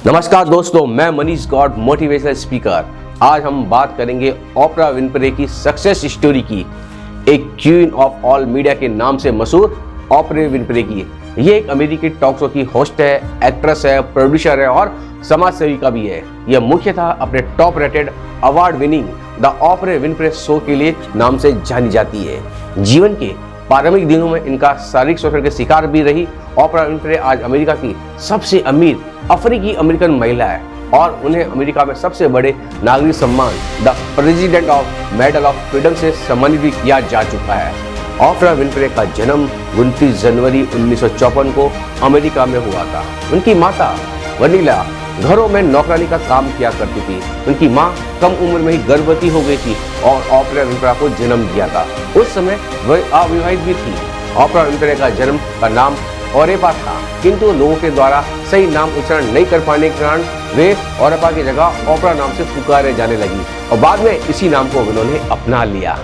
नमस्कार दोस्तों, मैं मनीष गॉड मोटिवेशनल स्पीकर। आज हम बात करेंगे ओपरा विनफ्रे की सक्सेस स्टोरी की। एक क्वीन ऑफ ऑल मीडिया के नाम से मशहूर ओपरा विनफ्रे की। ये एक अमेरिकी टॉक शो की होस्ट है, एक्ट्रेस है, प्रोड्यूसर है और समाज सेविका भी है। यह मुख्यतः अपने top rated award winning the Oprah Winfrey show के लिए नाम से जानी जाती है। जीवन के प्रारंभिक दिनों में इनका शारीरिक शोषण के शिकार भी रही ओपरा विनफ्रे आज अमेरिका की सबसे अमीर अफ्रीकी अमेरिकन महिला है और उन्हें अमेरिका में सबसे बड़े नागरिक सम्मान the president of medal of freedom से सम्मानित भी किया जा चुका है। ओपरा विनफ्रे का जन्म 29 जनवरी 1954 को अमेरिका में हुआ था। उनकी माता वनीला घरों में नौकरानी का काम किया करती थी। उनकी मां कम उम्र में ही गर्भवती हो गई थी और ओपरा विनफ्रे को जन्म दिया था। उस समय वह अविवाहित भी थी। ओपरा विनफ्रे का जन्म का नाम ओरेपा था, किंतु लोगों के द्वारा सही नाम उच्चारण नहीं कर पाने के कारण वे ओरेपा की जगह ओपरा नाम से पुकारे जाने लगी और बाद में इसी नाम को उन्होंने अपना लिया।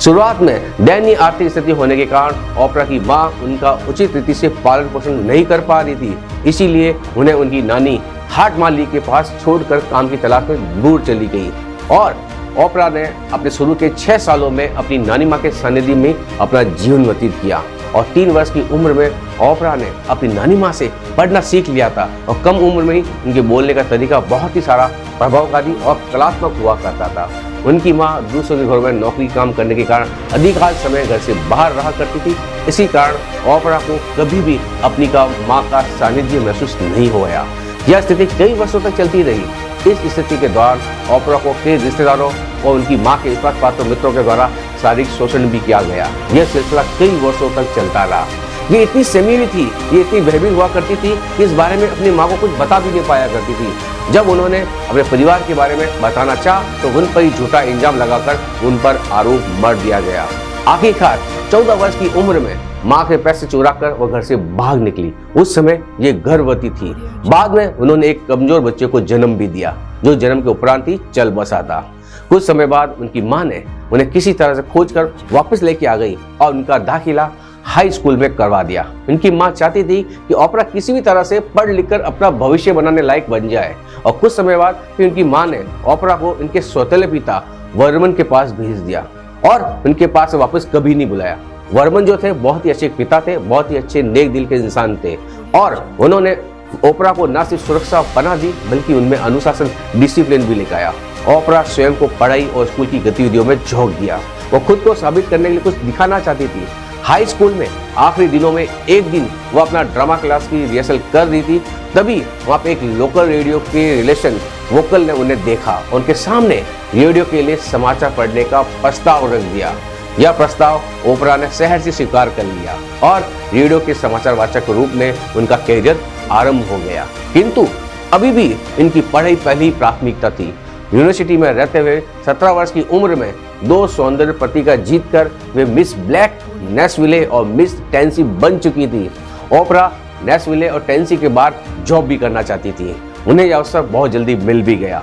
शुरुआत में दयनीय आर्थिक स्थिति होने के कारण ओपरा की मां उनका उचित रीति से पालन पोषण नहीं कर पा रही थी, इसीलिए उन्हें उनकी नानी हार्ट माली के पास छोड़कर काम की तलाश में दूर चली गई और ओपरा ने अपने शुरू के 6 सालों में अपनी नानी मां के सानिध्य में अपना जीवन व्यतीत किया और 3 वर्ष की उम्र में ओपरा ने अपनी नानी मां से पढ़ना सीख लिया था और कम उम्र में ही उनके बोलने का तरीका बहुत ही सारा प्रभावकारी और कलात्मक हुआ करता था। उनकी मां दूसरों के घरों में नौकरी काम करने के कारण अधिकांश समय घर से बाहर रहा करती थी। इसी कारण ओपरा को कभी भी अपनी मां का सानिध्य महसूस नहीं हुआ। यह स्थिति कई वर्षों तक चलती रही। इस स्थिति के दौरान ओपरा को कई रिश्तेदारों और उनकी मां के विश्वास पात्र मित्रों के द्वारा शारीरिक शोषण भी किया गया। यह सिलसिला कई वर्षों तक चलता रहा। ये इतनी शर्मीली थी, ये इतनी भयभीत हुआ करती थी कि इस बारे में अपनी मां को कुछ बता भी नहीं पाया करती थी। जब उन्होंने अपने परिवार के बारे में बताना चाहा तो उन पर ही झूठा इल्जाम लगाकर उन पर आरोप मढ़ दिया गया। आखिरकार 14 वर्ष की उम्र में मां के पैसे चुराकर वह घर से भाग निकली। उस समय ये गर्भवती थी। बाद में उन्होंने एक कमजोर बच्चे को जन्म भी दिया जो जन्म के उपरांत ही चल बसा था। कुछ समय बाद उनकी मां ने उन्हें किसी तरह से खोजकर वापस लेके आ गई और उनका दाखिला हाई स्कूल में करवा दिया। उनकी मां चाहती थी कि ओपरा किसी भी तरह से पढ़ लिखकर अपना भविष्य बनाने लायक बन जाए और कुछ समय बाद फिर उनकी मां ने ओपरा को उनके सौतेले पिता वर्मन के पास भेज दिया और उनके पास वापस कभी नहीं बुलाया। वर्मन जो थे बहुत ही अच्छे पिता थे, बहुत ही अच्छे नेक दिल के इंसान थे और उन्होंने ओपरा को न सिर्फ सुरक्षा पनाह दी बल्कि उनमें अनुशासन डिसिप्लिन भी लेकर आया। ओपरा स्वयं को पढ़ाई और स्कूल की गतिविधियों में झोंक दिया। वो खुद को साबित करने के लिए कुछ दिखाना चाहती थी। हाई स्कूल में आखिरी दिनों में एक दिन वो अपना ड्रामा क्लास की रिहर्सल कर रही थी, तभी वहाँ पे एक लोकल रेडियो के रिलेशन वोकल ने उन्हें देखा। उनके सामने रेडियो के लिए समाचार पढ़ने का प्रस्ताव रख दिया। यह प्रस्ताव ओपरा ने शहर से स्वीकार कर लिया और रेडियो के समाचार वाचक के रूप में उनका कैरियर आरंभ हो गया। किंतु अभी भी इनकी पढ़ाई पहली प्राथमिकता थी। यूनिवर्सिटी में रहते हुए 17 वर्ष की उम्र में 2 सौंदर्य पत्रिका जीतकर वे मिस ब्लैक नेशविले और मिस टेनेसी बन चुकी थी। ओपरा नेशविले और टेनेसी के बाद जॉब भी करना चाहती थी। उन्हें यह अवसर बहुत जल्दी मिल भी गया।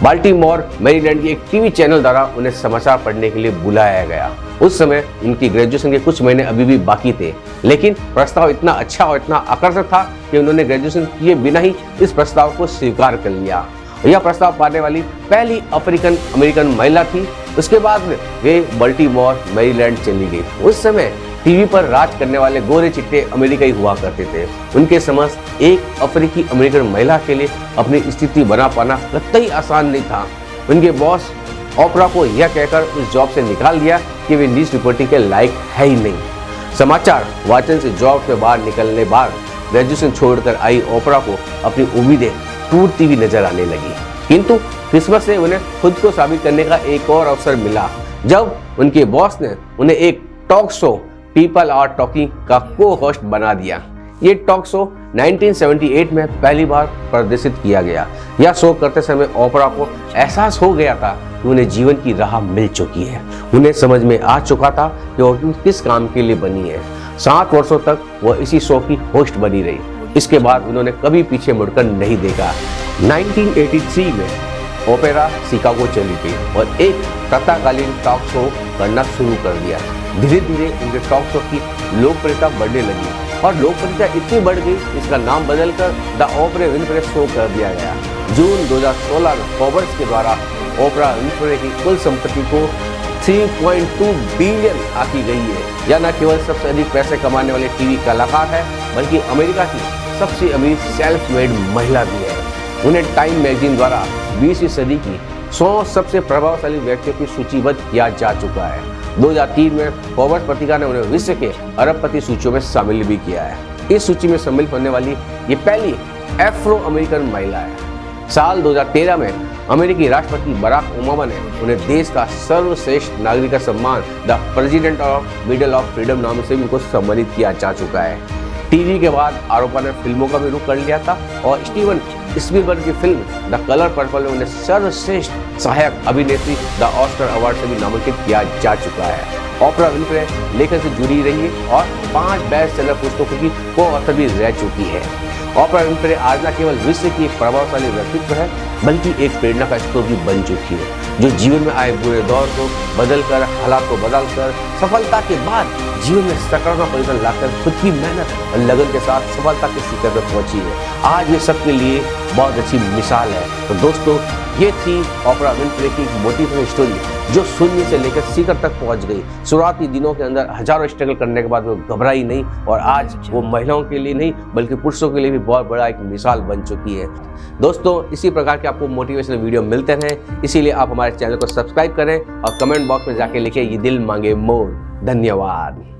बाल्टीमोर मैरीलैंड की एक टीवी चैनल द्वारा उन्हें समाचार पढ़ने के लिए बुलाया गया। उस समय उनकी ग्रेजुएशन के कुछ महीने अभी भी बाकी थे, लेकिन प्रस्ताव इतना अच्छा और इतना आकर्षक था कि उन्होंने ग्रेजुएशन किए बिना ही इस प्रस्ताव को स्वीकार कर लिया। यह प्रस्ताव पाने वाली पहली अफ्रीकन अमेरिकन महिला थी। उसके बाद में वे बाल्टीमोर मैरीलैंड चली गई। उस समय टीवी पर राज करने वाले गोरे चिट्टे अमेरिकाई हुआ करते थे। उनके समझ एक अफ्रीकी अमेरिकन महिला के लिए अपनी स्थिति बना पाना कतई आसान नहीं था। उनके बॉस ओपरा को यह कहकर उस जॉब से निकाल दिया कि वे न्यूज रिपोर्टिंग के लायक है ही नहीं। समाचार वाचन से जॉब से बाहर निकलने बाद ग्रेजुएशन छोड़कर आई ओपरा को अपनी उम्मीदें टूटती हुई नजर आने लगी। किंतु किस्मत से उन्हें खुद को साबित करने का एक और अवसर मिला जब उनके बॉस ने उन्हें एक talk show people are talking का को होस्ट बना दिया। ये टॉक शो 1978 में पहली बार प्रदर्शित किया गया। यह शो करते समय ओपरा को एहसास हो गया था कि उन्हें जीवन की राह मिल चुकी है। उन्हें समझ में आ चुका था कि वो किस काम के लिए बनी है। 7 वर्षों तक वह इसी शो की होस्ट बनी रही। इसके बाद उन्होंने कभी पीछे मुड़कर नहीं देखा। 1983 में ओपेरा शिकागो चली गई और एक प्रातःकालीन टॉक शो करना शुरू कर दिया। धीरे धीरे उनके टॉक शो की लोकप्रियता बढ़ने लगी और लोकप्रियता इतनी बढ़ गई इसका नाम बदलकर द ओपरा विनफ्रे शो कर दिया गया। जून 2016 में फोर्ब्स के द्वारा ओपरा विनफ्रे की कुल संपत्ति को 3.2 बिलियन आंकी गई है। यह न केवल सबसे अधिक पैसे कमाने वाले टीवी कलाकार है बल्कि अमेरिका की सबसे अमीर सेल्फ मेड महिला भी है। उन्हें टाइम मैगजीन द्वारा 20वीं सदी की 100 सबसे प्रभावशाली व्यक्तियों की सूचीबद्ध किया जा चुका है। 2003 में फोर्ब्स पत्रिका ने उन्हें विश्व के अरबपति सूचियों में शामिल भी किया है। इस सूची में सम्मिलित होने वाली ये पहली अफ्रो अमेरिकन महिला है। साल 2013 में अमेरिकी राष्ट्रपति बराक ओबामा ने उन्हें देश का सर्वश्रेष्ठ नागरिक का सम्मान the president of medal of freedom नाम से भी उनको सम्मानित किया जा चुका है। टीवी के बाद आरोपा ने फिल्मों का भी रुख कर लिया था और स्टीवन स्पीलबर्ग की फिल्म द कलर पर्पल में उन्हें सर्वश्रेष्ठ सहायक अभिनेत्री द ऑस्कर अवार्ड से भी नामांकित किया जा चुका है। ओपरा विनफ्रे लेखन से जुड़ी रही है और 5 बेस्ट सेलर पुस्तकों की को-ऑथर भी रह चुकी है। ओपरा विनफ्रे आज न केवल विश्व की एक प्रभावशाली व्यक्तित्व है बल्कि एक प्रेरणा का स्रोत भी बन चुकी है, जो जीवन में आए बुरे दौर को बदलकर, हालात को बदलकर सफलता के बाद जीवन में सकारात्मक परिवर्तन लाकर खुद की मेहनत और लगन के साथ सफलता के शिखर पर पहुंची है। आज ये सबके लिए बहुत अच्छी मिसाल है। तो दोस्तों, ये थी ओपरा विनफ्रे की मोटिवेशनल स्टोरी जो शून्य से लेकर शिखर तक पहुंच गई। शुरुआती दिनों के अंदर हजारों स्ट्रगल करने के बाद वो घबराई नहीं और आज वो महिलाओं के लिए नहीं बल्कि पुरुषों के लिए भी बहुत बड़ा एक मिसाल बन चुकी है। दोस्तों, इसी प्रकार के आपको मोटिवेशनल वीडियो मिलते रहें, इसीलिए आप हमारे चैनल को सब्सक्राइब करें और कमेंट बॉक्स में जाके लिखिए ये दिल मांगे मोर। धन्यवाद।